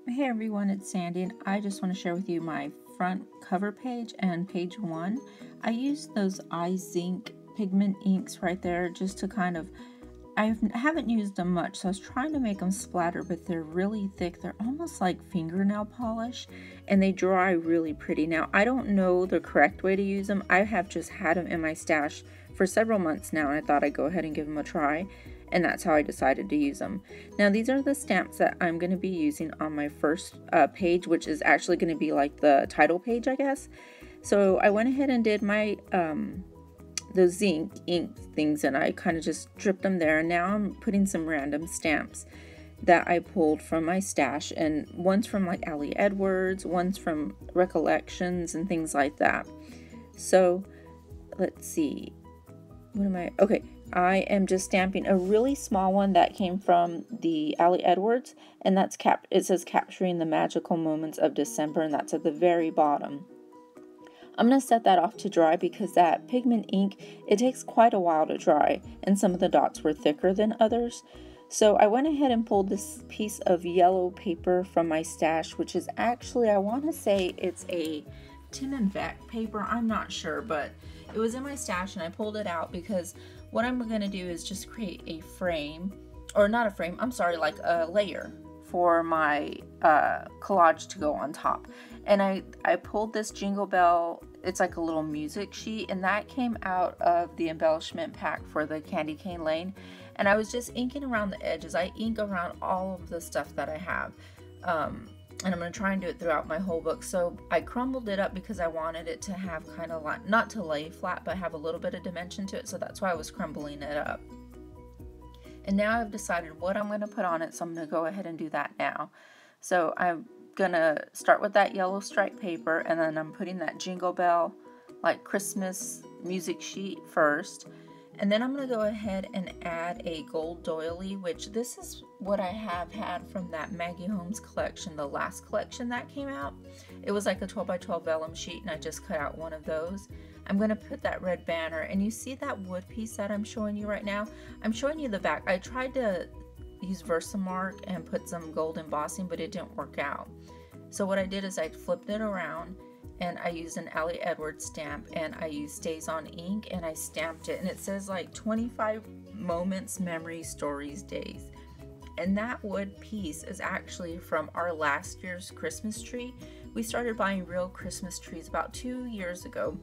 Hey everyone, it's Sandy, and I just want to share with you my front cover page and page 1. I used those iZink pigment inks right there just to kind of, I haven't used them much, so I was trying to make them splatter, but they're really thick. They're almost like fingernail polish, and they dry really pretty. Now, I don't know the correct way to use them. I have just had them in my stash for several months now, and I thought I'd go ahead and give them a try, and that's how I decided to use them. Now, these are the stamps that I'm going to be using on my first page, which is actually going to be like the title page, I guess. So I went ahead and did my those ink things, and I kind of just dripped them there, and now I'm putting some random stamps that I pulled from my stash, and one's from like Ali Edwards, one's from Recollections and things like that. So let's see, what am I, okay, I am just stamping a really small one that came from the Ali Edwards, and that's it says Capturing the Magical Moments of December, and that's at the very bottom. I'm going to set that off to dry because that pigment ink, it takes quite a while to dry, and some of the dots were thicker than others. So I went ahead and pulled this piece of yellow paper from my stash, which is actually, I want to say it's a Tim & Vec paper. I'm not sure, but it was in my stash and I pulled it out because what I'm going to do is just create a frame, or not a frame, I'm sorry, like a layer for my collage to go on top. And I pulled this Jingle Bell, it's like a little music sheet, and that came out of the embellishment pack for the Candy Cane Lane. And I was just inking around the edges. I ink around all of the stuff that I have. And I'm going to try and do it throughout my whole book. So I crumbled it up because I wanted it to have kind of like, not to lay flat, but have a little bit of dimension to it. So that's why I was crumbling it up. And now I've decided what I'm going to put on it, so I'm going to go ahead and do that now. So I'm going to start with that yellow stripe paper, and then I'm putting that Jingle Bell, like Christmas music sheet first. And then I'm going to go ahead and add a gold doily, which this is what I have had from that Maggie Holmes collection, the last collection that came out. It was like a 12 by 12 vellum sheet, and I just cut out one of those. I'm going to put that red banner, and you see that wood piece that I'm showing you right now? I'm showing you the back. I tried to use Versamark and put some gold embossing, but it didn't work out. So what I did is I flipped it around, and I used an Ali Edwards stamp, and I used StazOn ink, and I stamped it, and it says like 25 moments, memories, stories, days. And that wood piece is actually from our last year's Christmas tree. We started buying real Christmas trees about 2 years ago.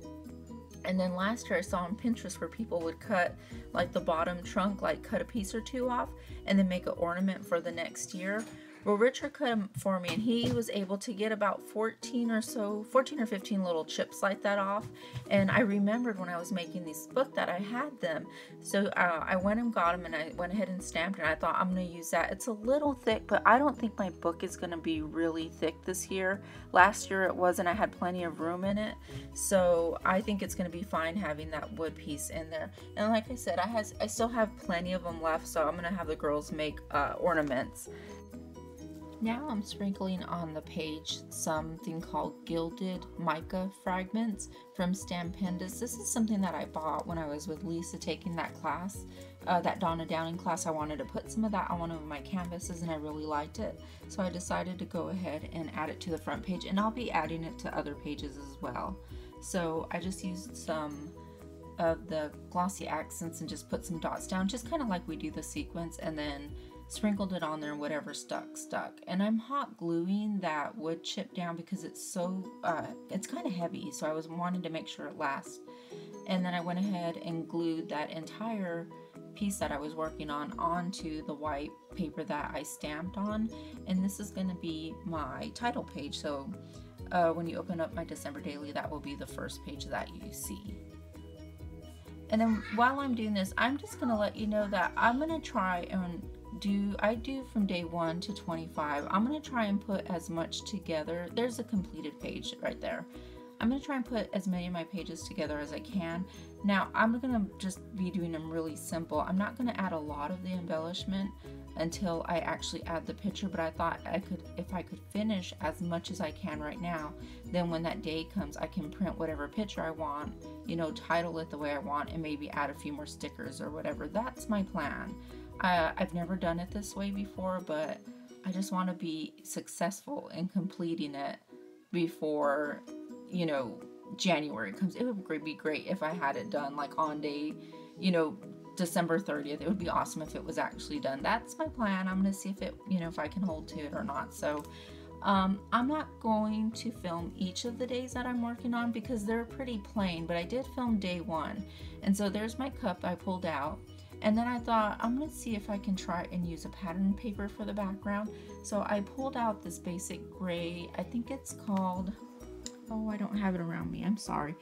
And then last year I saw on Pinterest where people would cut like the bottom trunk, like cut a piece or two off and then make an ornament for the next year. Well, Richard cut them for me, and he was able to get about 14 or 15 little chips like that off. And I remembered when I was making this book that I had them. So I went and got them, and I went ahead and stamped it. And I thought I'm going to use that. It's a little thick, but I don't think my book is going to be really thick this year. Last year it was, and I had plenty of room in it. So I think it's going to be fine having that wood piece in there. And like I said, I still have plenty of them left, so I'm going to have the girls make ornaments. Now I'm sprinkling on the page something called Gilded Mica Fragments from Stampendous. This is something that I bought when I was with Lisa taking that class, that Donna Downing class. I wanted to put some of that on one of my canvases, and I really liked it. So I decided to go ahead and add it to the front page, and I'll be adding it to other pages as well. So I just used some of the glossy accents and just put some dots down, just kind of like we do the sequence, and then sprinkled it on there, and whatever stuck. And I'm hot gluing that wood chip down because it's so it's kind of heavy, so I was wanting to make sure it lasts. And then I went ahead and glued that entire piece that I was working on onto the white paper that I stamped on, and this is going to be my title page. So when you open up my December daily, that will be the first page that you see. And then while I'm doing this, I'm just going to let you know that I'm going to try and I do from day 1 to 25. I'm going to try and put as much together. There's a completed page right there. I'm going to try and put as many of my pages together as I can. Now, I'm going to just be doing them really simple. I'm not going to add a lot of the embellishment until I actually add the picture, but I thought if I could finish as much as I can right now, then when that day comes, I can print whatever picture I want, you know, title it the way I want, and maybe add a few more stickers or whatever. That's my plan. I've never done it this way before, but I just want to be successful in completing it before, you know, January comes. It would be great if I had it done like on day, you know, December 30th. It would be awesome if it was actually done. That's my plan. I'm going to see if it, you know, if I can hold to it or not. So I'm not going to film each of the days that I'm working on because they're pretty plain, but I did film day one. And so there's my cup I pulled out. And then I thought, I'm going to see if I can try and use a pattern paper for the background. So I pulled out this basic gray, I think it's called, oh, I don't have it around me, I'm sorry.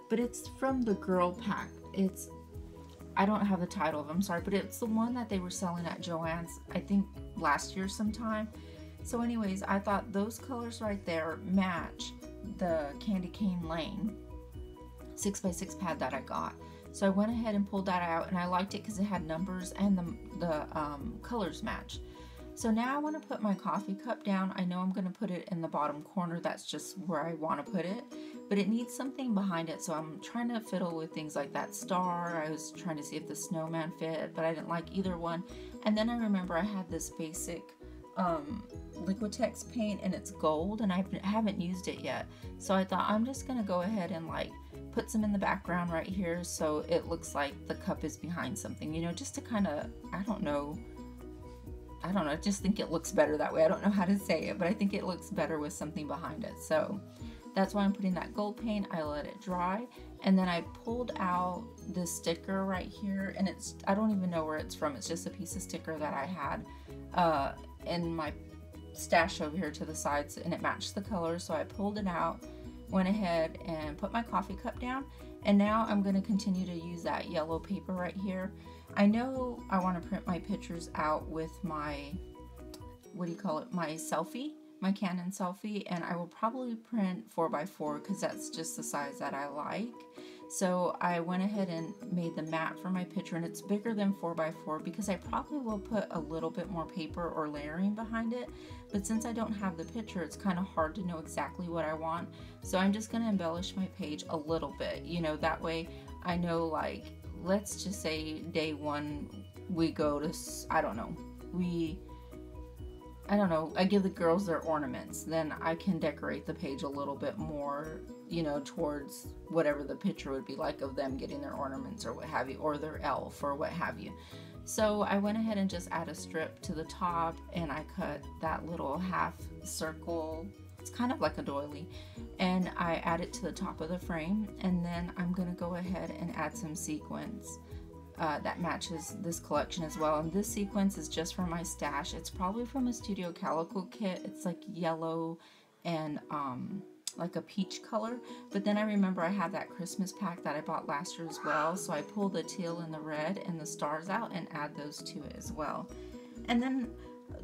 But it's from the Girl Pack. It's, I don't have the title of it, I'm sorry, but it's the one that they were selling at Joann's, I think last year sometime. So anyways, I thought those colors right there match the Candy Cane Lane 6x6 pad that I got. So I went ahead and pulled that out, and I liked it because it had numbers and the colors match. So now I want to put my coffee cup down. I know I'm going to put it in the bottom corner. That's just where I want to put it. But it needs something behind it, so I'm trying to fiddle with things like that star. I was trying to see if the snowman fit, but I didn't like either one. And then I remember I had this basic Liquitex paint, and it's gold, and I haven't used it yet. So I thought I'm just going to go ahead and like put some in the background right here so it looks like the cup is behind something, you know, just to kind of, I don't know, I just think it looks better that way. I don't know how to say it, but I think it looks better with something behind it. So that's why I'm putting that gold paint. I let it dry, and then I pulled out this sticker right here, and it's, I don't even know where it's from. It's just a piece of sticker that I had in my stash over here to the sides, and it matched the color. So I pulled it out, went ahead and put my coffee cup down, and now I'm going to continue to use that yellow paper right here. I know I want to print my pictures out with my, what do you call it, my selfie, my Canon selfie, and I will probably print 4x4 because that's just the size that I like. So I went ahead and made the mat for my picture, and it's bigger than 4x4 because I probably will put a little bit more paper or layering behind it. But since I don't have the picture, it's kind of hard to know exactly what I want. So I'm just going to embellish my page a little bit, you know, that way I know, like, let's just say day one we go to, I don't know, I give the girls their ornaments, then I can decorate the page a little bit more, you know, towards whatever the picture would be like of them getting their ornaments or what have you, or their elf or what have you. So I went ahead and just add a strip to the top, and I cut that little half circle, it's kind of like a doily, and I add it to the top of the frame, and then I'm going to go ahead and add some sequins that matches this collection as well. And this sequence is just from my stash. It's probably from a Studio Calico kit. It's like yellow and like a peach color, but then I remember I had that Christmas pack that I bought last year as well, so I pull the teal and the red and the stars out and add those to it as well. And then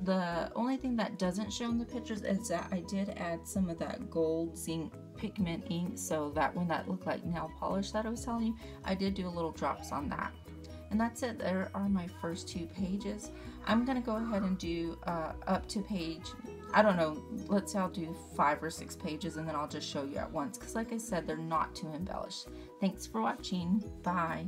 the only thing that doesn't show in the pictures is that I did add some of that gold zinc pigment ink, so that when that looked like nail polish that I was telling you, I did do a little drops on that. And that's it. There are my first 2 pages. I'm gonna go ahead and do up to page, I don't know, let's say I'll do 5 or 6 pages, and then I'll just show you at once, because like I said, they're not too embellished. Thanks for watching. Bye.